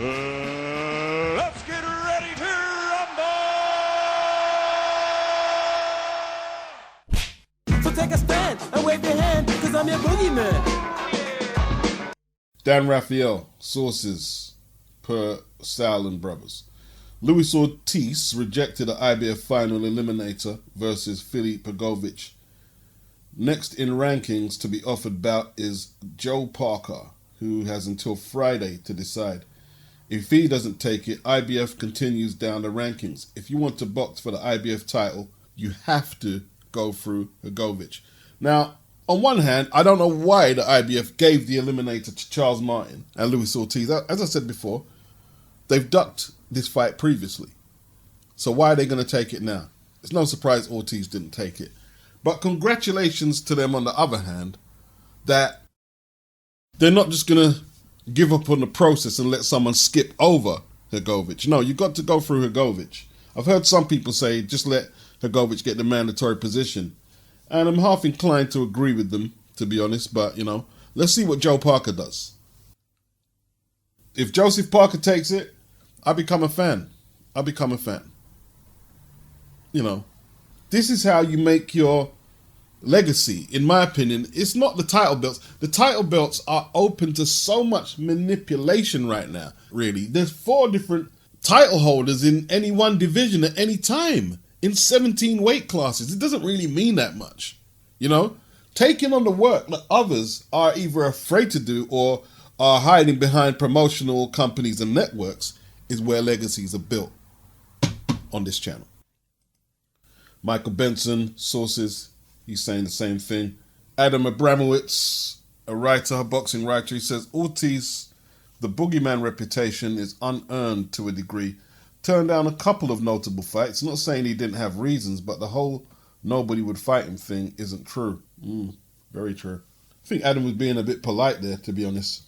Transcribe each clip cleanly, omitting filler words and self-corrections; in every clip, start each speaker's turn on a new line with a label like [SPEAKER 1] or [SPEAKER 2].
[SPEAKER 1] Let's get ready to rumble!
[SPEAKER 2] So take a stand and wave your hand, cause I'm your boogeyman.
[SPEAKER 3] Dan Raphael, sources per Sal and Brothers. Luis Ortiz rejected the IBF final eliminator versus Filip Pogovic. Next in rankings to be offered bout is Joe Parker, who has until Friday to decide. If he doesn't take it, IBF continues down the rankings. If you want to box for the IBF title, you have to go through HRGOVIC. Now, on one hand, I don't know why the IBF gave the eliminator to Charles Martin and Luis Ortiz. As I said before, they've ducked this fight previously. So why are they going to take it now? It's no surprise Ortiz didn't take it. But congratulations to them on the other hand, that they're not just going to give up on the process and let someone skip over HRGOVIC. No, you've got to go through HRGOVIC. I've heard some people say just let HRGOVIC get the mandatory position. And I'm half inclined to agree with them, to be honest. But, let's see what Joe Parker does. If Joseph Parker takes it, I become a fan. This is how you make your legacy, in my opinion. It's not the title belts. The title belts are open to so much manipulation right now, really. There's 4 different title holders in any one division at any time in 17 weight classes. It doesn't really mean that much, Taking on the work that others are either afraid to do or are hiding behind promotional companies and networks is where legacies are built on this channel. Michael Benson, sources, he's saying the same thing. Adam Abramowitz, a writer, a boxing writer, he says, Ortiz, the boogeyman reputation is unearned to a degree. Turned down a couple of notable fights. Not saying he didn't have reasons, but the whole nobody would fight him thing isn't true. Very true. I think Adam was being a bit polite there, to be honest.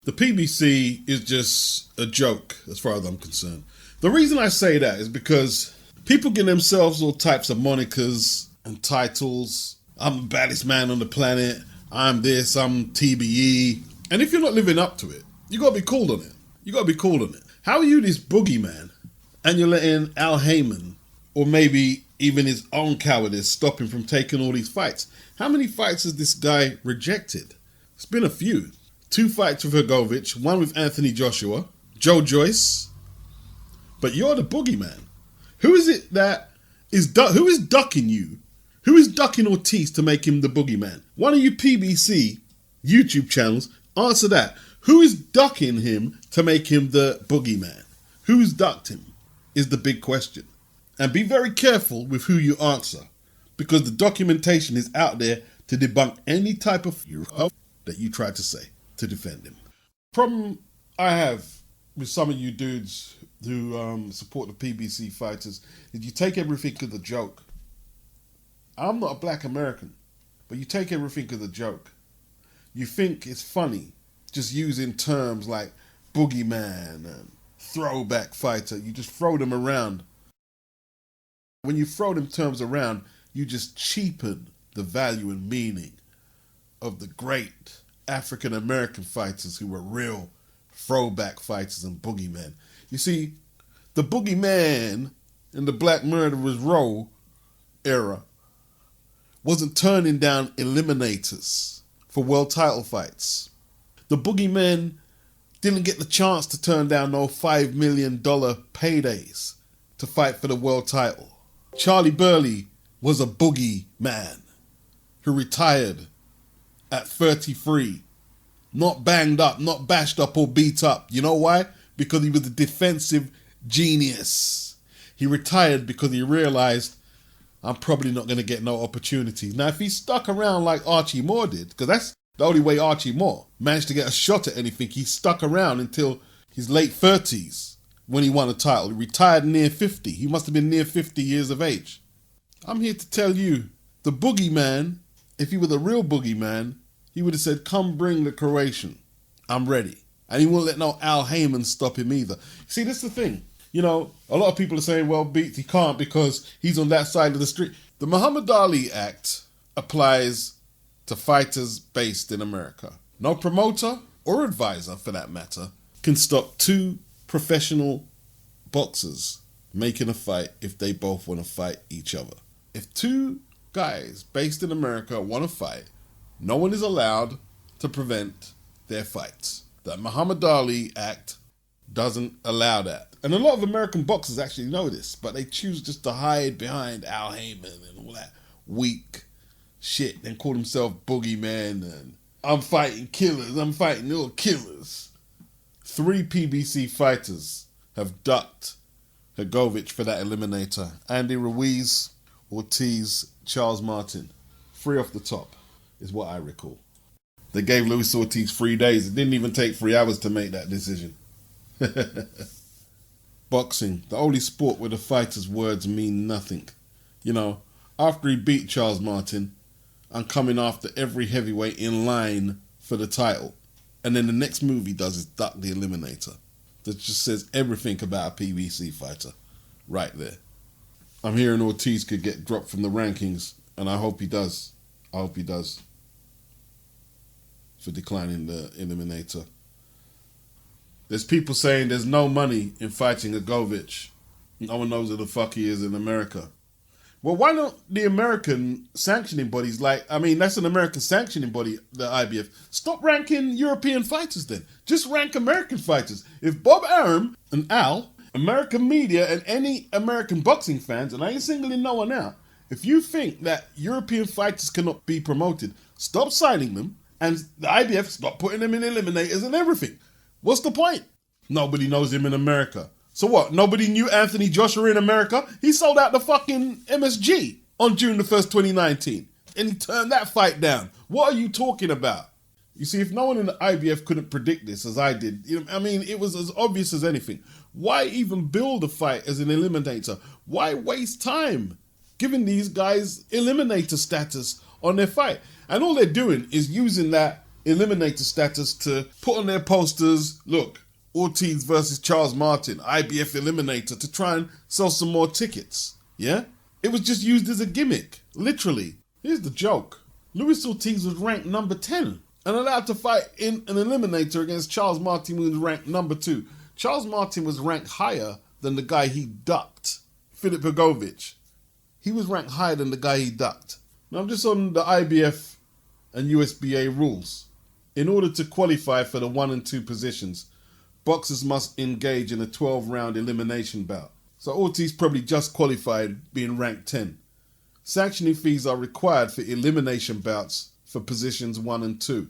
[SPEAKER 3] The PBC is just a joke as far as I'm concerned. The reason I say that is because people give themselves all types of monikers and titles. I'm the baddest man on the planet. I'm this, I'm TBE. And if you're not living up to it, you got to be cool on it. How are you this boogeyman and you're letting Al Heyman, or maybe even his own cowardice, stop him from taking all these fights? How many fights has this guy rejected? It's been a few. 2 fights with HRGOVIC, 1 with Anthony Joshua, Joe Joyce. But you're the boogeyman. Who is it that is who is ducking you? Who is ducking Ortiz to make him the boogeyman? One of you PBC YouTube channels, answer that. Who is ducking him to make him the boogeyman? Who's ducked him is the big question. And be very careful with who you answer, because the documentation is out there to debunk any type of that you try to say to defend him. Problem I have with some of you dudes who support the PBC fighters is you take everything as a joke. I'm not a black American, but you take everything as a joke. You think it's funny just using terms like boogeyman and throwback fighter. You just throw them around. When you throw them terms around, you just cheapen the value and meaning of the great African American fighters who were real throwback fighters and boogeymen. You see, the boogeyman in the Black Murderers Row era wasn't turning down eliminators for world title fights. The boogeymen didn't get the chance to turn down no $5 million paydays to fight for the world title. Charlie Burley was a boogeyman who retired at 33, not banged up, not bashed up or beat up. You know why? Because he was a defensive genius. He retired because he realized, I'm probably not going to get no opportunities. Now, if he stuck around like Archie Moore did, because that's the only way Archie Moore managed to get a shot at anything, he stuck around until his late 30s when he won a title. He retired near 50. He must have been near 50 years of age. I'm here to tell you, the boogeyman, if he were the real boogeyman, he would have said, come bring the Croatian. I'm ready. And he won't let no Al Heyman stop him either. See, this is the thing. You know, a lot of people are saying, well, Beats, he can't because he's on that side of the street. The Muhammad Ali Act applies to fighters based in America. No promoter or advisor, for that matter, can stop two professional boxers making a fight if they both want to fight each other. If two guys based in America want to fight, no one is allowed to prevent their fights. The Muhammad Ali Act doesn't allow that. And a lot of American boxers actually know this, but they choose just to hide behind Al Heyman and all that weak shit and call themselves Boogeyman and I'm fighting killers, I'm fighting all killers. 3 PBC fighters have ducked HRGOVIC for that eliminator. Andy Ruiz, Ortiz, Charles Martin. 3 off the top is what I recall. They gave Luis Ortiz 3 days. It didn't even take 3 hours to make that decision. Boxing, the only sport where the fighter's words mean nothing. You know, after he beat Charles Martin, I'm coming after every heavyweight in line for the title. And then the next move he does is duck the eliminator. That just says everything about a PBC fighter right there. I'm hearing Ortiz could get dropped from the rankings, and I hope he does. I hope he does. For declining the eliminator. There's people saying there's no money in fighting HRGOVIC. No one knows who the fuck he is in America. Well, why don't the American sanctioning bodies, that's an American sanctioning body, the IBF, stop ranking European fighters then. Just rank American fighters. If Bob Arum and Al, American media and any American boxing fans, and I ain't singling no one out, if you think that European fighters cannot be promoted, stop signing them and the IBF stop putting them in eliminators and everything. What's the point? Nobody knows him in America. So what? Nobody knew Anthony Joshua in America? He sold out the fucking MSG on June the 1st, 2019. And he turned that fight down. What are you talking about? You see, if no one in the IBF couldn't predict this as I did, it was as obvious as anything. Why even build a fight as an eliminator? Why waste time giving these guys eliminator status on their fight? And all they're doing is using that eliminator status to put on their posters, look, Ortiz versus Charles Martin, IBF eliminator, to try and sell some more tickets. Yeah? It was just used as a gimmick, literally. Here's the joke. Luis Ortiz was ranked number 10 and allowed to fight in an eliminator against Charles Martin, who was ranked number 2. Charles Martin was ranked higher than the guy he ducked, Filip HRGOVIC. He was ranked higher than the guy he ducked. Now I'm just on the IBF and USBA rules. In order to qualify for the 1 and 2 positions, boxers must engage in a 12-round elimination bout. So Ortiz probably just qualified being ranked 10. Sanctioning fees are required for elimination bouts for positions 1 and 2.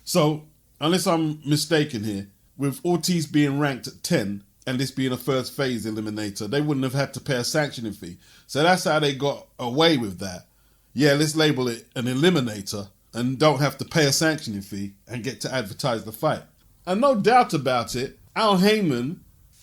[SPEAKER 3] So, unless I'm mistaken here, with Ortiz being ranked at 10 and this being a first phase eliminator, they wouldn't have had to pay a sanctioning fee. So that's how they got away with that. Yeah, let's label it an eliminator and don't have to pay a sanctioning fee and get to advertise the fight. And no doubt about it, Al Heyman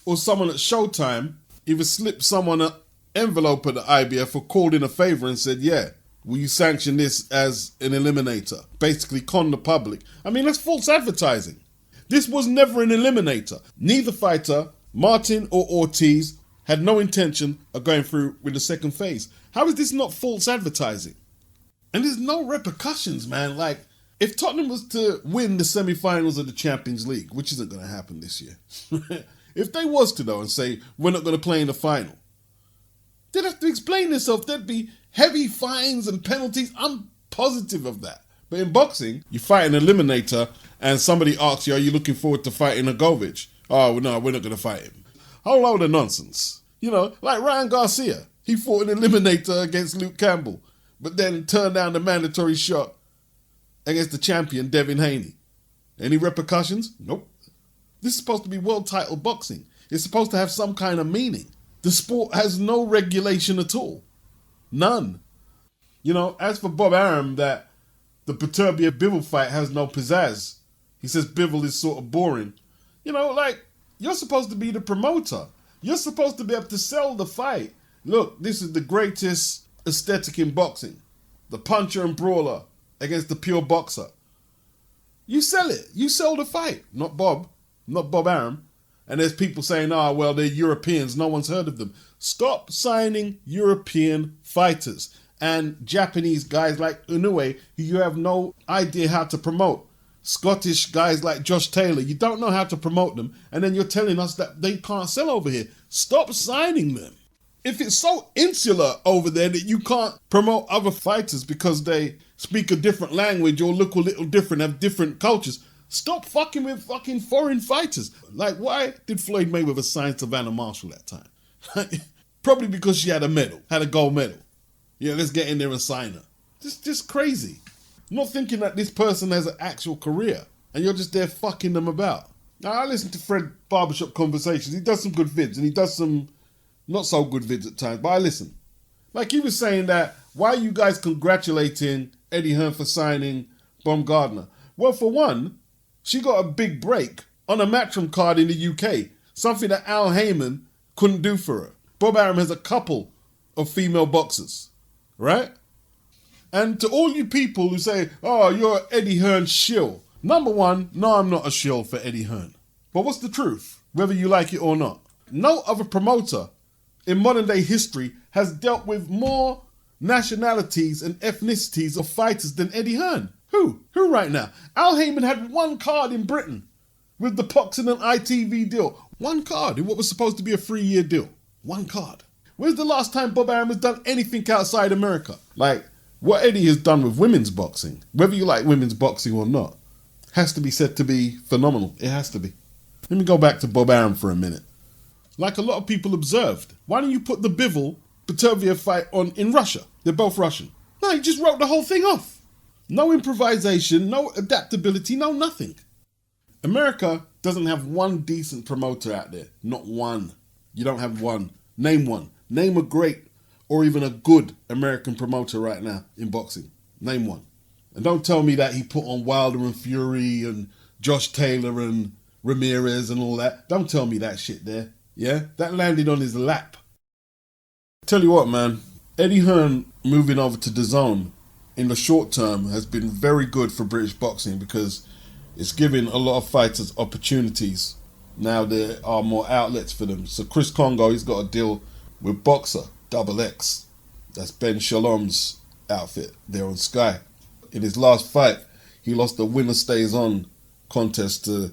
[SPEAKER 3] or someone at Showtime either slipped someone an envelope at the IBF or called in a favor and said, yeah, will you sanction this as an eliminator? Basically con the public. That's false advertising. This was never an eliminator. Neither fighter, Martin or Ortiz, had no intention of going through with the second phase. How is this not false advertising? And there's no repercussions, man. Like, if Tottenham was to win the semi-finals of the Champions League, which isn't going to happen this year, if they was to, though, and say, we're not going to play in the final, they'd have to explain themselves. There'd be heavy fines and penalties. I'm positive of that. But in boxing, you fight an eliminator and somebody asks you, are you looking forward to fighting HRGOVIC? Oh, no, we're not going to fight him. Whole load of nonsense. Like Ryan Garcia. He fought an eliminator against Luke Campbell, but then turned down the mandatory shot against the champion, Devin Haney. Any repercussions? Nope. This is supposed to be world title boxing. It's supposed to have some kind of meaning. The sport has no regulation at all. None. As for Bob Arum, that the Beterbiev Bivol fight has no pizzazz. He says Bivol is sort of boring. You're supposed to be the promoter. You're supposed to be able to sell the fight. Look, this is the greatest aesthetic in boxing. The puncher and brawler against the pure boxer. You sell it. You sell the fight. Not Bob Arum. And there's people saying, they're Europeans. No one's heard of them. Stop signing European fighters and Japanese guys like Inoue who you have no idea how to promote. Scottish guys like Josh Taylor. You don't know how to promote them, and then you're telling us that they can't sell over here. Stop signing them. If it's so insular over there that you can't promote other fighters because they speak a different language or look a little different, have different cultures, stop fucking with fucking foreign fighters. Like, why did Floyd Mayweather sign Savannah Marshall that time? Probably because she had a medal, had a gold medal. Yeah, let's get in there and sign her. Just crazy. Not thinking that this person has an actual career and you're just there fucking them about. Now, I listen to Fred Barbershop Conversations. He does some good vids and he does some not so good vids at times, but I listen. Like he was saying that, why are you guys congratulating Eddie Hearn for signing Baumgardner? Well, for one, she got a big break on a Matchroom card in the UK, something that Al Heyman couldn't do for her. Bob Arum has a couple of female boxers, right? And to all you people who say, oh, you're Eddie Hearn shill. Number one, no, I'm not a shill for Eddie Hearn. But what's the truth, whether you like it or not? No other promoter in modern day history has dealt with more nationalities and ethnicities of fighters than Eddie Hearn. Who? Who right now? Al Heyman had one card in Britain with the Poxon and ITV deal. One card in what was supposed to be a 3-year deal. One card. When's the last time Bob Arum has done anything outside America? Like, what Eddie has done with women's boxing, whether you like women's boxing or not, has to be said to be phenomenal. It has to be. Let me go back to Bob Arum for a minute. Like a lot of people observed, why don't you put the Bivol Petrova fight on in Russia? They're both Russian. No, he just wrote the whole thing off. No improvisation, no adaptability, no nothing. America doesn't have one decent promoter out there. Not one. You don't have one. Name one. Name a great or even a good American promoter right now in boxing. Name one. And don't tell me that he put on Wilder and Fury and Josh Taylor and Ramirez and all that. Don't tell me that shit there. Yeah? That landed on his lap. Tell you what, man. Eddie Hearn moving over to DAZN in the short term has been very good for British boxing because it's giving a lot of fighters opportunities. Now there are more outlets for them. So Chris KONGO, he's got a deal with Boxer, Double X. That's Ben Shalom's outfit there on Sky. In his last fight, he lost the winner stays on contest to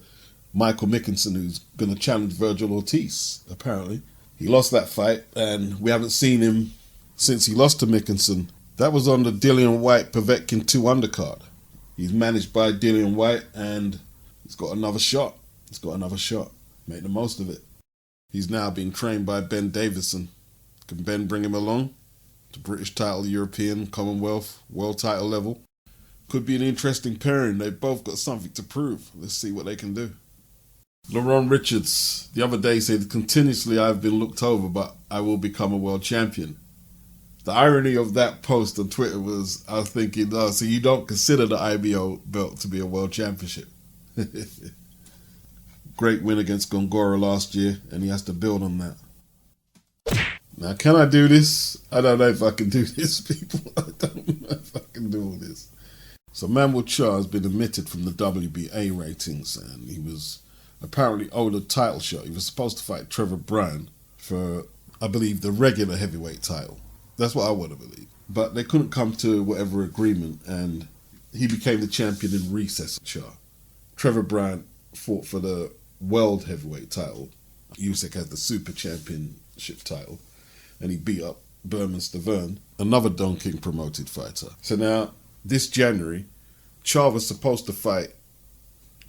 [SPEAKER 3] Michael Mickinson, who's going to challenge Virgil Ortiz, apparently. He lost that fight, and we haven't seen him since he lost to Mickinson. That was on the Dillian White Povetkin 2 undercard. He's managed by Dillian White, and he's got another shot. He's got another shot. Make the most of it. He's now being trained by Ben Davison. Can Ben bring him along to British title, European, Commonwealth, world title level? Could be an interesting pairing. They've both got something to prove. Let's see what they can do. LeRone Richards, the other day, said, continuously I've been looked over, but I will become a world champion. The irony of that post on Twitter was, I was thinking, oh, so you don't consider the IBO belt to be a world championship. Great win against Gongora last year, and he has to build on that. Now, can I do this? I don't know if I can do this, people. I don't know if I can do all this. So Manuel CHARR has been omitted from the WBA ratings, and he was apparently owed a title shot. He was supposed to fight Trevor Bryan for, I believe, the regular heavyweight title. That's what I want to believe. But they couldn't come to whatever agreement, and he became the champion in recess of CHARR. Trevor Bryan fought for the world heavyweight title. Usyk has the super championship title, and he beat up Berman Stavern, another Don King promoted fighter. So now, this January, CHARR was supposed to fight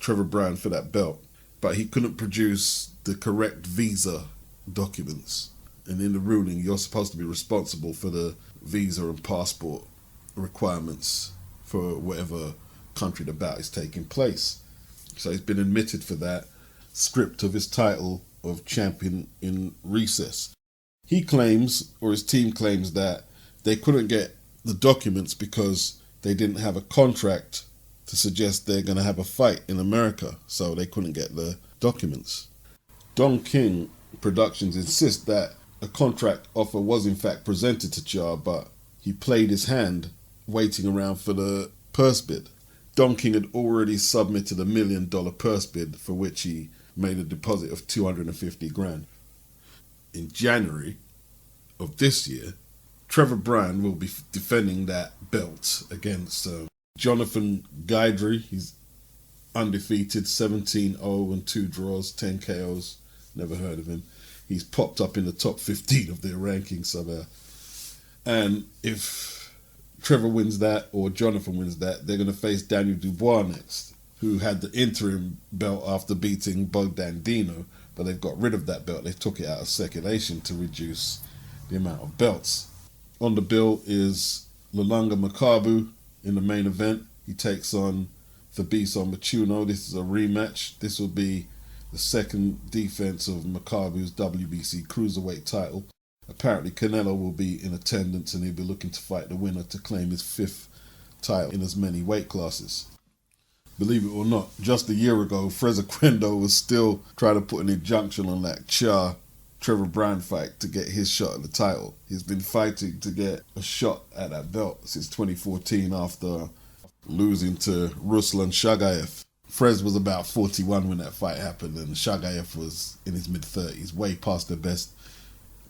[SPEAKER 3] Trevor Bryan for that belt, but he couldn't produce the correct visa documents. And in the ruling, you're supposed to be responsible for the visa and passport requirements for whatever country the bout is taking place. So he's been admitted for that, stripped of his title of champion in recess. He claims, or his team claims, that they couldn't get the documents because they didn't have a contract to suggest they're going to have a fight in America, so they couldn't get the documents. Don King Productions insist that a contract offer was in fact presented to CHARR, but he played his hand waiting around for the purse bid. Don King had already submitted $1 million purse bid for which he made a deposit of $250,000. In January of this year, Trevor Bryan will be defending that belt against Jonathan Guidry. He's undefeated, 17-0 and 2 draws, 10 KOs. Never heard of him. He's popped up in the top 15 of their rankings somehow. And if Trevor wins that or Jonathan wins that, they're going to face Daniel Dubois next, who had the interim belt after beating Bogdan Dino, but they've got rid of that belt. They took it out of circulation to reduce the amount of belts. On the bill is Lulanga Makabu in the main event. He takes on Fabricio Machuno. This is a rematch. This will be the second defense of Makabu's WBC Cruiserweight title. Apparently Canelo will be in attendance and he'll be looking to fight the winner to claim his 5th title in as many weight classes. Believe it or not, just a year ago, Freza Quendo was still trying to put an injunction on that CHARR Trevor Bryan fight to get his shot at the title. He's been fighting to get a shot at that belt since 2014 after losing to Ruslan Shagayev. Frez was about 41 when that fight happened and Shagayev was in his mid-30s, way past their best.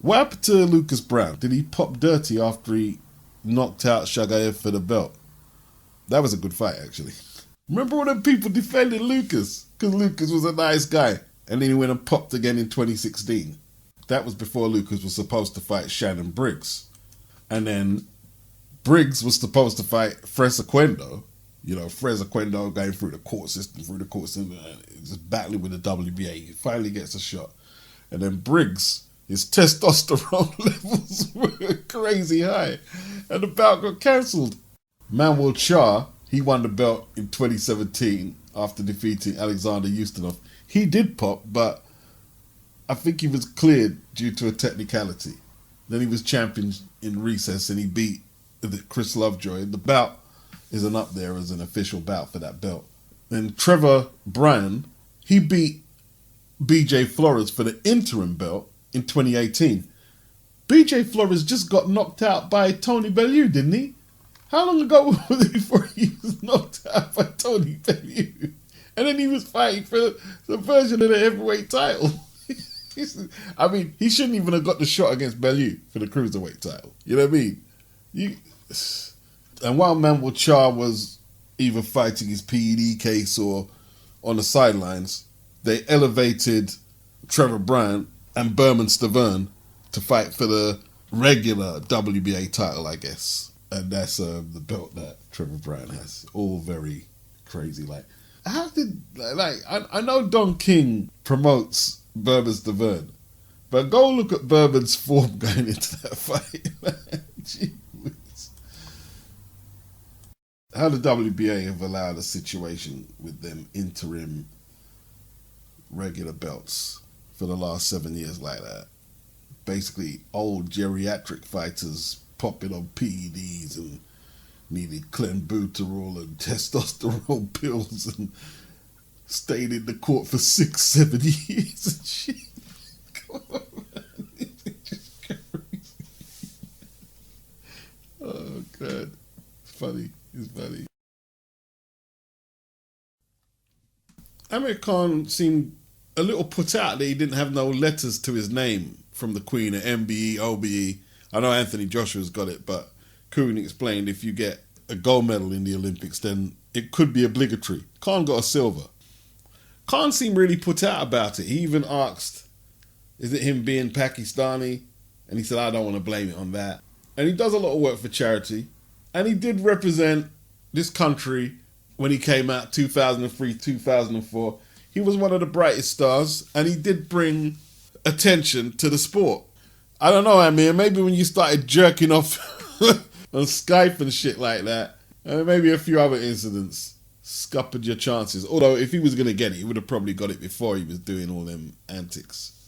[SPEAKER 3] What happened to Lucas Brown? Did he pop dirty after he knocked out Shagayev for the belt? That was a good fight, actually. Remember all them people defending Lucas? Because Lucas was a nice guy. And then he went and popped again in 2016. That was before Lucas was supposed to fight Shannon Briggs. And then Briggs was supposed to fight Freza Quendo. You know, Freza Quendo going through the court system, just battling with the WBA. He finally gets a shot. And then Briggs, his testosterone levels were crazy high. And the bout got cancelled. Manuel CHARR, he won the belt in 2017 after defeating Alexander Ustinov. He did pop, but I think he was cleared due to a technicality. Then he was champion in recess and he beat Chris Lovejoy. The bout isn't up there as an official bout for that belt. Then Trevor Bryan, he beat BJ Flores for the interim belt in 2018. BJ Flores just got knocked out by Tony Bellew, didn't he? How long ago was it before he was knocked out by Tony Bellew? And then he was fighting for the version of the heavyweight title. I mean, he shouldn't even have got the shot against Bellew for the cruiserweight title. You know what I mean? And while Manuel CHARR was either fighting his PED case or on the sidelines, they elevated Trevor Bryan and Berman Stavern to fight for the regular WBA title, I guess. And that's the belt that Trevor Bryan has. All very crazy. I know Don King promotes Berman Stavern, but go look at Berman's form going into that fight. Gee whiz. How the WBA have allowed a situation with them interim regular belts for the last 7 years like that. Basically, old geriatric fighters popping on PEDs and needed clenbuterol and testosterone pills and stayed in the court for 6-7 years and shit. Come on, man. It's just crazy. Oh, God. It's funny. It's funny. Amir Khan seemed a little put out that he didn't have no letters to his name from the Queen at MBE, OBE. I know Anthony Joshua's got it, but Kuhn explained if you get a gold medal in the Olympics, then it could be obligatory. Khan got a silver. Khan seemed really put out about it. He even asked, is it him being Pakistani? And he said, I don't want to blame it on that. And he does a lot of work for charity. And he did represent this country when he came out 2003, 2004. He was one of the brightest stars, and he did bring attention to the sport. I don't know, Amir, maybe when you started jerking off on Skype and shit like that, and maybe a few other incidents scuppered your chances. Although if he was going to get it, he would have probably got it before he was doing all them antics.